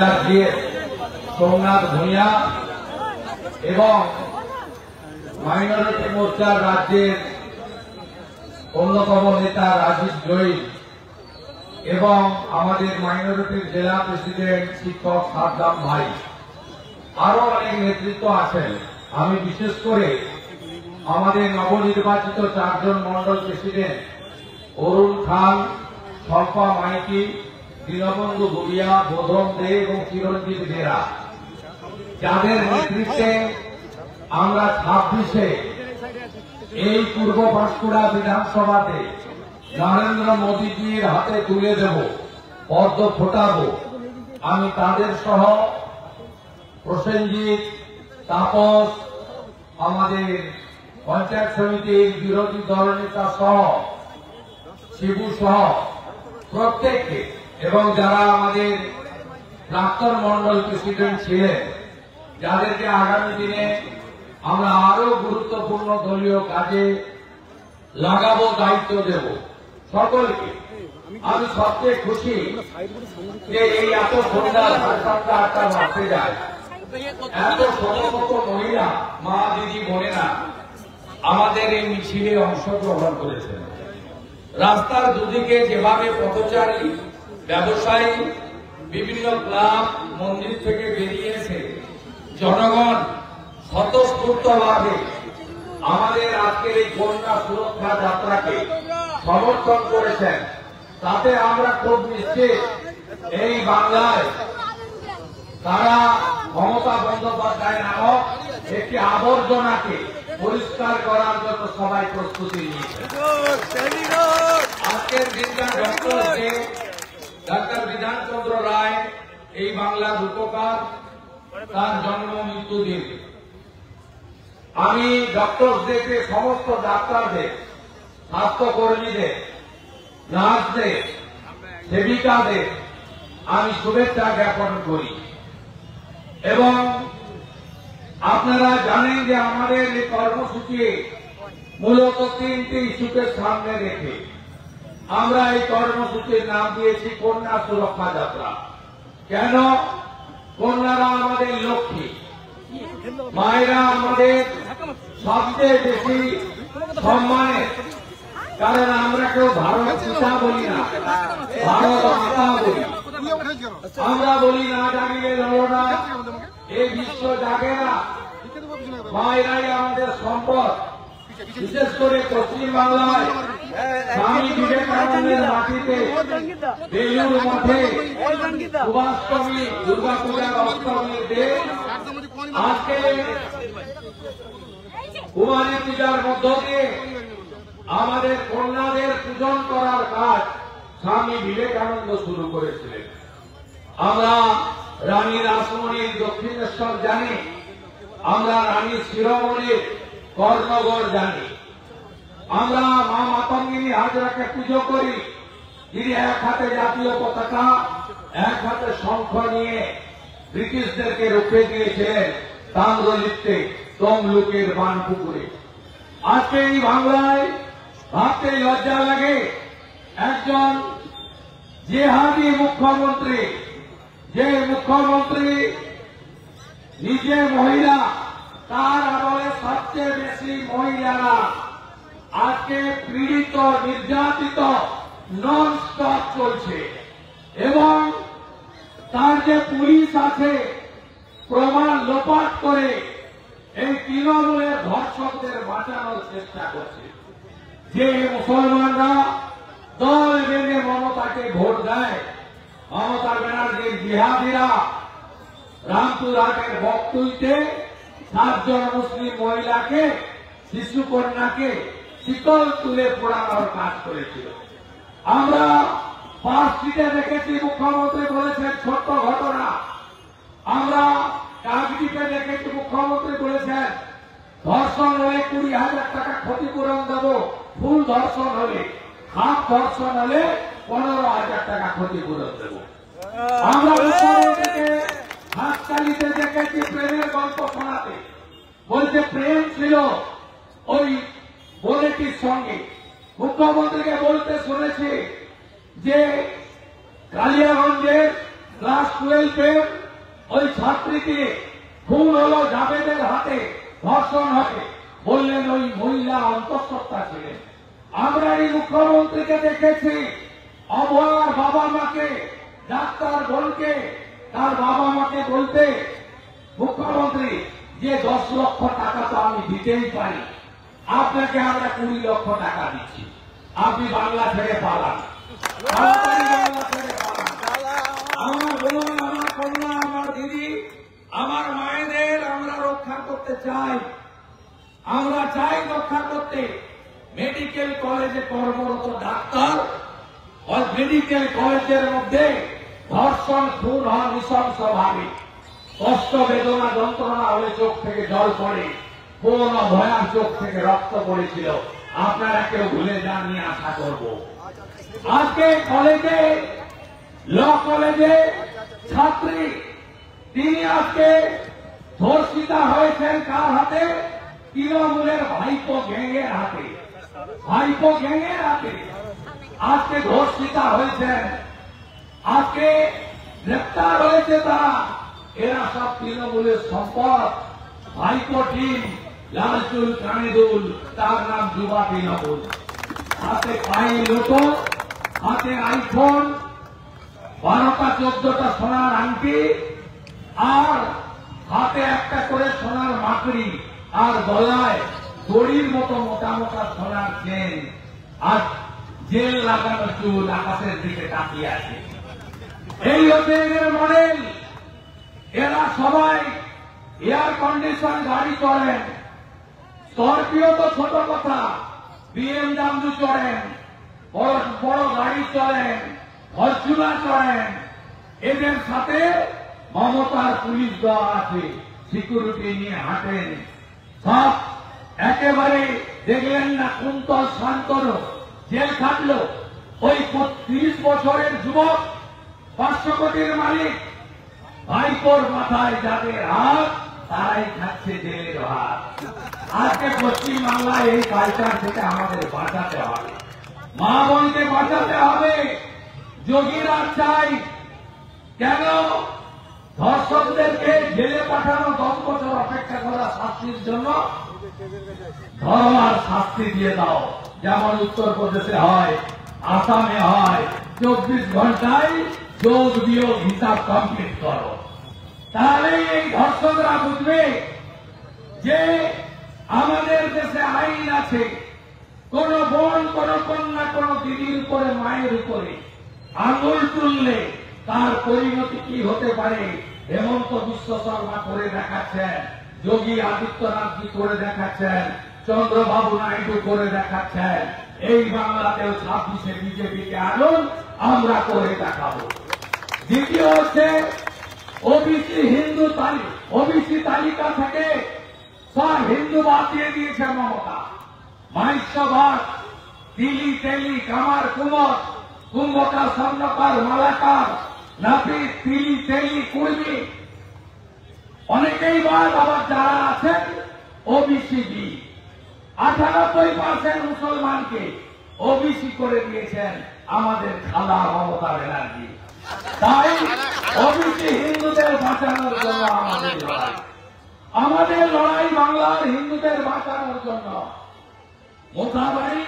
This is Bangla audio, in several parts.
ডাক্তার জিএস সোমনাথ ভূঁইয়া এবং মাইনরিটি মোর্চার রাজ্যের অন্যতম নেতা রাজীব জৈন এবং আমাদের মাইনরিটির জেলা প্রেসিডেন্ট শিক্ষক সাদ্দাম ভাই, আরো অনেক নেতৃত্ব আছেন। আমি বিশেষ করে আমাদের নবনির্বাচিত 4 জন মন্ডল প্রেসিডেন্ট অরুণ খান, শম্পা মাইতি, দীনবন্ধু ভুঁইয়া, বোধন দে এবং চিরঞ্জিত বেরা, যাদের নেতৃত্বে আমরা 26-এ এই পূর্ব পাঁশকুড়া বিধানসভাতে নরেন্দ্র মোদীজির হাতে তুলে দেব, পদ্ম ফোটাবো। আমি তাদের সহ প্রসেনজিৎ, তাপস, আমাদের পঞ্চায়েত সমিতির বিরোধী দলনেতা সহ, শিবু সহ প্রত্যেককে, এবং যারা আমাদের প্রাক্তন মন্ডল প্রেসিডেন্ট ছিলেন, যাদেরকে আগামী দিনে আমরা আরো গুরুত্বপূর্ণ দলীয় কাজে লাগাবো, দায়িত্ব দেব সকলকে। আমি সবচেয়ে খুশি যে এই এত সন্ধ্যা 7:30-8টা বাজতে যায়, এত শত শত মহিলা, মা, দিদি, বোনেরা আমাদের এই মিছিলে অংশগ্রহণ করেছেন। রাস্তার দুদিকে যেভাবে পথচারী, ব্যবসায়ী, বিভিন্ন ক্লাব, মন্দির থেকে বেরিয়েছে জনগণ স্বতঃস্ফূর্তভাবে আমাদের আজকের এই কন্যা সুরক্ষা যাত্রাকে সমর্থন করেছেন, তাতে আমরা খুব নিশ্চিত এই বাংলায় তারা মমতা বন্দ্যোপাধ্যায় নামক একটি আবর্জনাকে পরিষ্কার করার জন্য সবাই প্রস্তুতি নিয়েছে। আজকের দিনটা ডাক্তার বিধানচন্দ্র রায় এই বাংলার রূপকার, তার জন্ম মৃত্যু দিন। আমি ডক্টরদেরকে, সমস্ত ডাক্তারদের, স্বাস্থ্যকর্মীদের, নার্সদের, সেবিকাদের আমি শুভেচ্ছা জ্ঞাপন করি। এবং আপনারা জানেন যে আমাদের এই কর্মসূচি মূলত 3টি ইস্যুকে সামনে রেখে আমরা এই কর্মসূচির নাম দিয়েছি কন্যা সুরক্ষা যাত্রা। কেন? কন্যারা আমাদের লক্ষ্মী, মায়েরা আমাদের সবচেয়ে বেশি সম্মানের, কারণ আমরা কেউ ভারত পিতা বলি না, ভারত মাতা বলি। আমরা বলি না জাগিলে লড়না, এই বিশ্ব জাগে না, মায়েরাই আমাদের সম্পদ। বিশেষ করে পশ্চিম বাংলায় স্বামী বিবেকানন্দের মাটিতে বেলুর মঠে সুভাষটমী, দুর্গাপূজার অষ্টমীর দিন আজকে কুমারী পূজার মধ্য দিয়ে আমাদের কন্যাদের পূজন করার কাজ স্বামী বিবেকানন্দ শুরু করেছিলেন। আমরা রানী রাসমণির দক্ষিণেশ্বর জানি, আমরা রানী শিরোমণির কর্ণগড় জানি, আমরা মা মাতঙ্গিনী হাজরাকে পুজো করি, যিনি এক হাতে জাতীয় পতাকা, এক হাতে শঙ্খ নিয়ে ব্রিটিশদেরকে রুখে দিয়েছিলেন তাম্রলিপ্তে তমলুকের বানপুকুরে। আজকে এই বাংলায় ভাবতে লজ্জা লাগে, একজন জেহাদি মুখ্যমন্ত্রী, যে মুখ্যমন্ত্রী নিজে মহিলা, তার আমলে সবচেয়ে বেশি মহিলারা আজকে পীড়িত, নির্যাতিত নন স্টপ চলছে, এবং তার যে পুলিশ আছে প্রমাণ লোপাট করে এই তৃণমূলের ধর্ষকদের বাঁচানোর চেষ্টা করছে। যে মুসলমানরা দল বেঁধে মমতাকে ভোট দেয়, মমতা ব্যানার্জির জিহাদিরা রামপুরহাটের বকটুইতে 7 জন মুসলিম মহিলাকে, শিশু কন্যাকে শিকল তুলে পোড়ানোর কাজ করেছিল। আমরা পার্কস্ট্রিটে দেখেছি, মুখ্যমন্ত্রী বলেছেন ছোট্ট ঘটনা। আমরা কাকদ্বীপে দেখেছি, মুখ্যমন্ত্রী বলেছেন ধর্ষণ হলে 20,000 টাকা ক্ষতিপূরণ দেব, ফুল ধর্ষণ হলে, হাফ ধর্ষণ হলে 15,000 টাকা ক্ষতিপূরণ দেব। আমরা হাসপাতালিতে দেখেছি প্রেমের গল্প শোনাতে, বলছে প্রেম ছিল ওই বোনেটির সঙ্গে। মুখ্যমন্ত্রীকে বলতে শুনেছি যে কালিয়াগঞ্জের ক্লাস 12 ওই ছাত্রীকে খুন হলো জাবেদের হাতে, ধর্ষণ হয়, বললেন ওই মহিলা অন্তঃসত্ত্বা ছিলেন। আমরা এই মুখ্যমন্ত্রীকে দেখেছি অভয়ার বাবা মাকে, ডাক্তার বোনকে তার বাবা মাকে বলতে, মুখ্যমন্ত্রী যে 10 লক্ষ টাকা তো আমি দিতেই পারি, আপনাকে আমরা 20 লক্ষ টাকা দিচ্ছি, আপনি বাংলা ছেড়ে পালান, বাংলা ছেড়ে পালান। আমার বোন, আমার কন্যা, আমার দিদি, আমার মায়েদের আমরা রক্ষা করতে চাই, আমরা চাই রক্ষা করতে। মেডিকেল কলেজে কর্মরত ডাক্তার, মেডিকেল কলেজের মধ্যে ধর্ষণ খুন হওয়া নৃশংসভাবে, কষ্ট বেদনা যন্ত্রণা হলে চোখ থেকে জল পড়ে, কোন ভয়ার চোখ থেকে রক্ত পড়েছিল, আপনারা কেউ ভুলে যাননি আশা করব। আজকে কলেজে, ল কলেজে ছাত্রী, তিনি আজকে ধর্ষিতা হয়েছেন কার হাতে? তৃণমূলের ভাইপো গ্যাংয়ের হাতে, ভাইপো গ্যাংয়ের হাতে আজকে ধর্ষিতা হয়েছেন, আজকে গ্রেপ্তার হয়েছে তারা। এরা সব তৃণমূলের সম্পদ, ভাইপো টিম, লালচুল কানিদুল, তার নাম যুবা তৃণমূল। হাতে পায়ে লোটো, হাতে আইফোন, 12টা 14টা সোনার আংটি, আর হাতে একটা করে সোনার মাকড়ি, আর গলায় দড়ির মতো মোটা মোটা সোনার চেন, আর জেল লাগানো চুল, আকাশের দিকে তাকিয়ে আছে। এই হচ্ছে এদের মডেল। এরা সবাই এয়ার কন্ডিশন গাড়ি চড়েন, স্করপিও তো ছোট কথা, BMW চড়েন, বড় বড় গাড়ি চড়েন, ফরচুনার চড়েন। এদের সাথে মমতার পুলিশ দেওয়া আছে, সিকিউরিটি নিয়ে হাঁটেন সব। একেবারে দেখলেন না কুন্তল শান্তনু জেল খাটলো, ওই 30 বছরের যুবক, 500 কোটির মালিক, ভাইপোর মাথায় যাদের হাত, তারাই খাচ্ছে জেলের হাত। আজকে পশ্চিম বাংলায় এই কালচার থেকে আমাদের বাঁচাতে হবে, মা বোনকে বাঁচাতে হবে। যোগীরা চাই কেন ধর্ষকদেরকে জেলে পাঠানো, 10 বছর অপেক্ষা করা শাস্তির জন্য? ধরো আর শাস্তি দিয়ে দাও, যেমন উত্তরপ্রদেশে হয়, আসামে হয়, 24 ঘন্টায় যোগ বিয়োগ হিসাব কমপ্লিট করো। তাহলে এই ধর্ষকরা বুঝবে যে আমাদের দেশে আইন আছে। কোন বোন, কোন কন্যা, কোন দিদির উপরে, মায়ের উপরে আঙুল তুললে তার পরিণতি কি হতে পারে? হেমন্ত বিশ্ব শর্মা করে দেখাচ্ছেন, যোগী আদিত্যনাথজি করে দেখাচ্ছেন, চন্দ্রবাবু নাইডু করে দেখাচ্ছেন। এই বাংলাতেও 26-এ বিজেপিকে আনুন, আমরা করে দেখাবো। দ্বিতীয় হচ্ছে ওবিসি, হিন্দু ওবিসি তালিকা থেকে সব হিন্দু বাদ দিয়ে দিয়েছে মমতা। মাহিষ্যভাগ, তিলি তেলি, কামার কুমর, কুম্ভকার, স্বর্ণকার, মালাকার, নাপিত, তিলি তেলি, কুর্মী, অনেকেই বাদ। আবার যারা আছেন ওবিসি বি, 98% মুসলমানকে ওবিসি করে দিয়েছেন আমাদের খালা মমতা ব্যানার্জি। তাই ওবিসি হিন্দুদের বাঁচানোর জন্য আমাদের লড়াই, আমাদের লড়াই বাংলার হিন্দুদের বাঁচানোর জন্য। মোথাবাড়ি,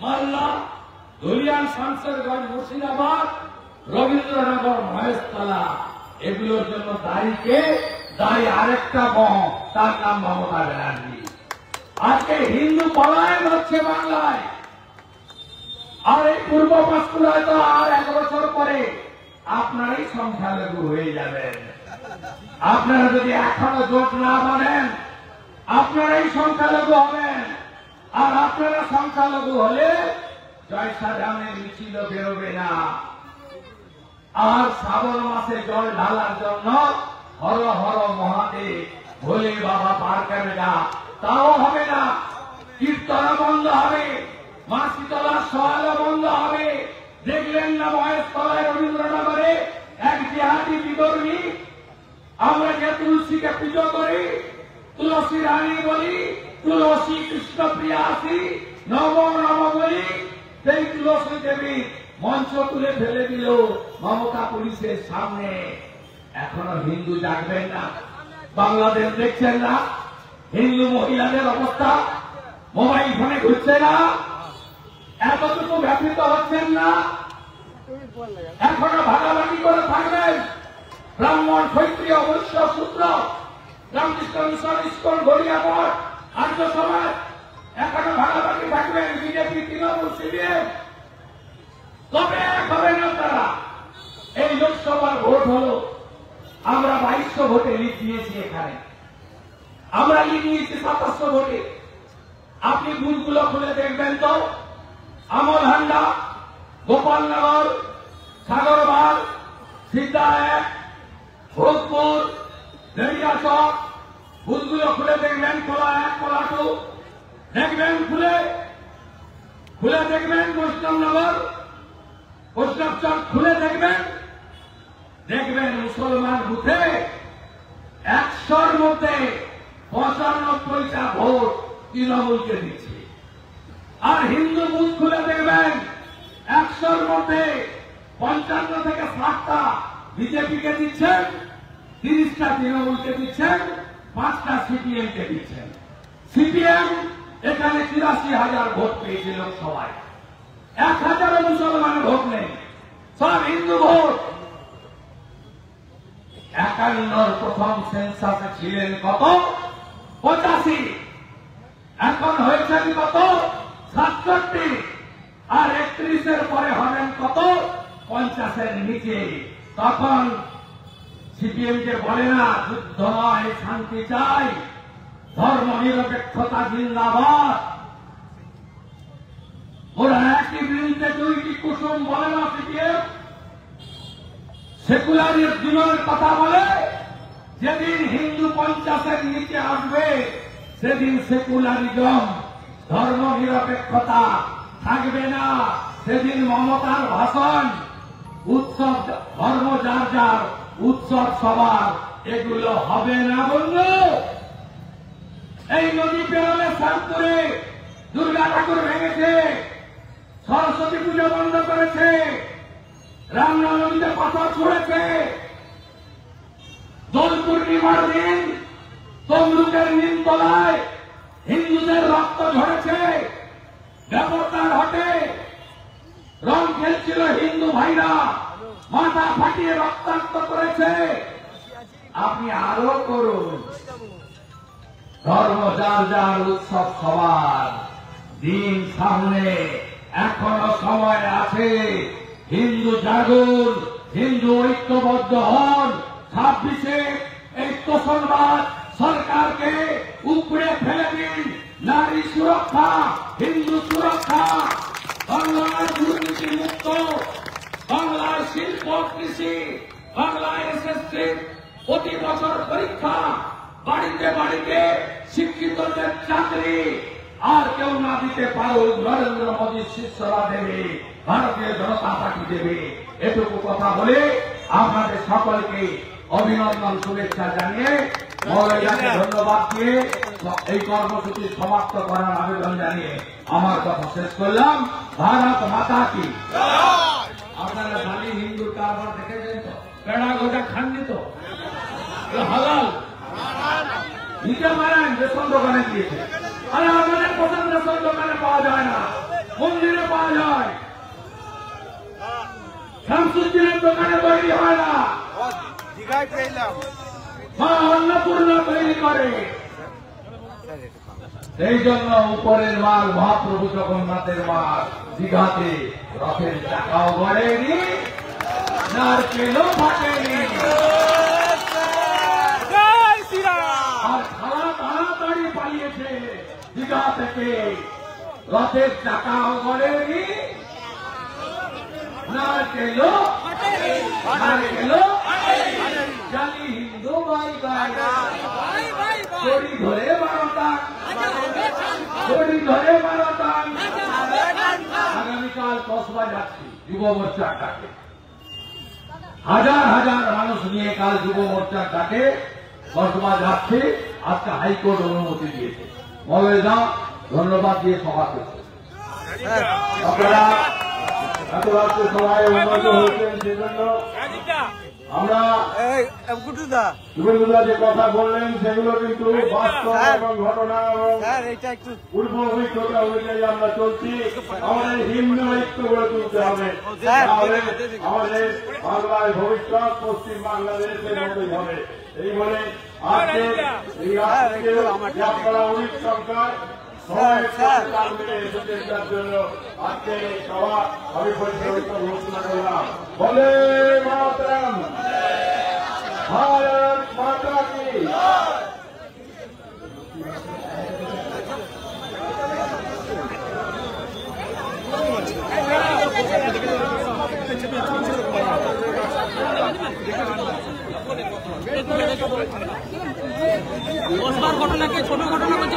মালদা, ধুলিয়ান, শামশেরগঞ্জ, মুর্শিদাবাদ, রবীন্দ্রনগর, মহেশতলা, এগুলোর জন্য দায়ীকে? দায়ী আরেকটা মহ, তার নাম মমতা ব্যানার্জি। আজকে হিন্দু পলায়ন হচ্ছে বাংলায়, আর এই পূর্ব পাঁশকুড়ায় তো আর 1 বছর পরে আপনারাই সংখ্যালঘু হয়ে যাবেন। আপনারা যদি এখনো জোট না বাঁধেন, আপনারাই সংখ্যালঘু হবেন। আর আপনারা সংখ্যালঘু হলে জয়সাধারণের মিছিল বেরোবে না। আর শ্রাবণ মাসে জল ঢালার জন্য হর হর মহাদেব, ভোলে বাবা পার করে না, তাও হবে না। কীর্তন বন্ধ হবে, মা শীতলার সওয়ালও বন্ধ হবে। দেখলেন না মহেশতলায়, রবীন্দ্রনগরে এক জিহাদি বিধর্মী, আমরা যে তুলসীকে পুজো করি, তুলসী রানী বলি, তুলসী কৃষ্ণ প্রিয়াসী নম নম বলি, সেই তুলসী দেবী মঞ্চ তুলে ফেলে দিল মমতা পুলিশের সামনে। এখনো হিন্দু জাগবেন না? বাংলাদেশ দেখছেন না হিন্দু মহিলাদের অবস্থা? মোবাইল ফোনে ঘুরছে না? এতটুকু ব্যথিত হচ্ছেন না? এখনো ভাগাভাগি করে থাকবেন? ব্রাহ্মণ, ক্ষত্রিয়, বৈশ্য, শূদ্র, রামকৃষ্ণ মিশন, ইস্কন, গড়িয়া মঠ, আর্য সমাজ এখনো ভাগাভাগি থাকবেন? বিজেপি, তৃণমূল, সিপিএম কবে এক হবেন আপনারা? এই লোকসভার ভোট হলো, আমরা 2200 ভোটে লিড দিয়েছি। এখানে আমরা লিড নিয়েছি 2700 ভোটে। আপনি বুথগুলো খুলে দেখবেন তো, আমলহান্ডা, গোপালনগর, সাগরবাগ, সিদ্ধা 1, ভোজপুর, দেড়িয়াচক, বুথগুলো খুলে দেখবেন। কোলা 1, কোলা 2 দেখবেন, খুলে দেখবেন। বৈষ্ণবনগর, বৈষ্ণবচক খুলে দেখবেন। মুসলমান বুথে 100-র মধ্যে 95টা ভোট তৃণমূলকে দিচ্ছে। আর হিন্দু বুথ খুলে দেখবেন 100-র মধ্যে 55 থেকে 60টা বিজেপিকে দিচ্ছেন, 30টা তৃণমূলকে দিচ্ছেন, 5টা সিপিএম কে দিচ্ছেন। সিপিএম এখানে 83,000 ভোট পেয়েছে লোকসভায়, 1000 মুসলমানের ভোট নেই, সব হিন্দু ভোট। 51 প্রথম সেন্সাসে ছিলেন কত? 85। এখন হয়েছেন কত? 67। আর 31-এর পরে হবেন কত? 50-এর নিচে। তখন সিপিএম কে বলে না যুদ্ধ নয়, শান্তি চাই, ধর্ম নিরপেক্ষতা জিন্দাবাদ। ওরা একই বিরুদ্ধে দুইটি কুসুম বলে না সিপিএম। সেকুলারিজমের কথা বলে। যেদিন হিন্দু 50-এর নিচে আসবে সেদিন সেকুলারিজম, ধর্ম নিরপেক্ষতা থাকবে না। সেদিন মমতার ভাষণ, উৎসব, ধর্ম যার যার, উৎসব সবার, এগুলো হবে না বন্ধু। এই নদী পেরোলে শ্যামপুরে দুর্গা ঠাকুর ভেঙেছে, সরস্বতী পুজো বন্ধ করেছে, রামনবমীতে পাথর ছুড়েছে, দোল পূর্ণিমার দিন তমলুকের নিমতলায় হিন্দুদের রক্ত ঝরেছে, ব্যাপারটার হাটে রং খেলছিল হিন্দু ভাইরা, মাথা ফাটিয়ে রক্তাক্ত করেছে। আপনি আরো করুন, ধর্ম যার যার, উৎসব সবার, দিন সামনে, এখনো সময় আছে। হিন্দু জাগুন, হিন্দু ঐক্যবদ্ধ হন। 26-এ এই তোষণবাদ সরকারকে উপড়ে ফেলে দিন। নারী সুরক্ষা, হিন্দু সুরক্ষা, বাংলার দুর্নীতি মুক্ত, বাংলার শিল্প, কৃষি, বাংলায় এসএসসি প্রতি বছর পরীক্ষা, বাড়িতে বাড়িতে শিক্ষিতদের চাকরি। আর কেউ না দিতে পারুক, নরেন্দ্র মোদীর শিষ্যরা দেবে, ভারতীয় জনতা পার্টি দেবে। এটুকু কথা বলে আপনাদের সকলকে অভিনন্দন, শুভেচ্ছা জানিয়ে, মৌলানাকে ধন্যবাদ দিয়ে এই কর্মসূচি সমাপ্ত করার আবেদন জানিয়ে আমার কথা শেষ করলাম। ভারত মাতা কি। আপনারা খালি হিন্দুর কারবার দেখেছেন তো? পেড়া গোটা খাননি তো? হালাল নিতে পারেন, রেশন দোকানে দিয়েছে। আরে আমাদের পছন্দ রেশন দোকানে পাওয়া যায় না, মন্দিরে পাওয়া যায়, শামসুদ্দিনের দোকানে তৈরি হয় না, মা অন্নপূর্ণা তৈরি করে। এই জন্য উপরের মাল মহাপ্রভু জগন্নাথের মাল দীঘাতে রথের চাকাও গড়েনি, নারকেলও ফাটেনি। আর খালা তাড়াতাড়ি পালিয়েছে দীঘা থেকে, রথের চাকাও গড়েনি, নারকেলও জানি হিন্দু ভাই ভাই, দড়ি ধরে 12টান, দড়ি ধরে 12টান। আগামীকাল কসবা যাচ্ছি যুব মোর্চার ডাকে, হাজার হাজার মানুষ নিয়ে কাল যুব মোর্চার ডাকে কসবা যাচ্ছে। আজকে হাইকোর্ট অনুমতি দিয়েছে। মৌলানা ধন্যবাদ দিয়ে সভা করছে। আপনারা এত রাত্রে সবাই উন্নত হয়েছেন সেজন্য আমরা বিভিন্ন যে কথা বললেন সেগুলো কিন্তু বাস্তব এবং ঘটনা এবং পূর্ব অভিজ্ঞতা অনুযায়ী আমরা চলছি। আমাদের হিন্দু ঐক্য গড়ে তুলতে হবে, আমাদের বাংলার ভবিষ্যৎ পশ্চিম বাংলাদেশের মতোই হবে। এই বলে আজকে এই রাষ্ট্রকে আপনারা অনেক সরকার জন্য আজকে সভা আমি পরিচালিত ঘোষণা করলাম। বলে মাতরম, ভারত মাতা কি। বসবার ঘটনাকে ছোট ঘটনা করছে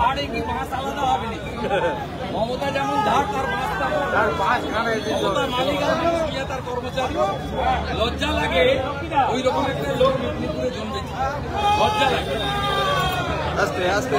আর কি বাস আলাদা হবে না। মমতা যেমন ধার তার বাস মমতার মালিক তার কর্মচারী লজ্জা লাগে। ওই রকম একটা লোক মেদিনীপুরে জন্মেছে, লজ্জা লাগে। আস্তে আস্তে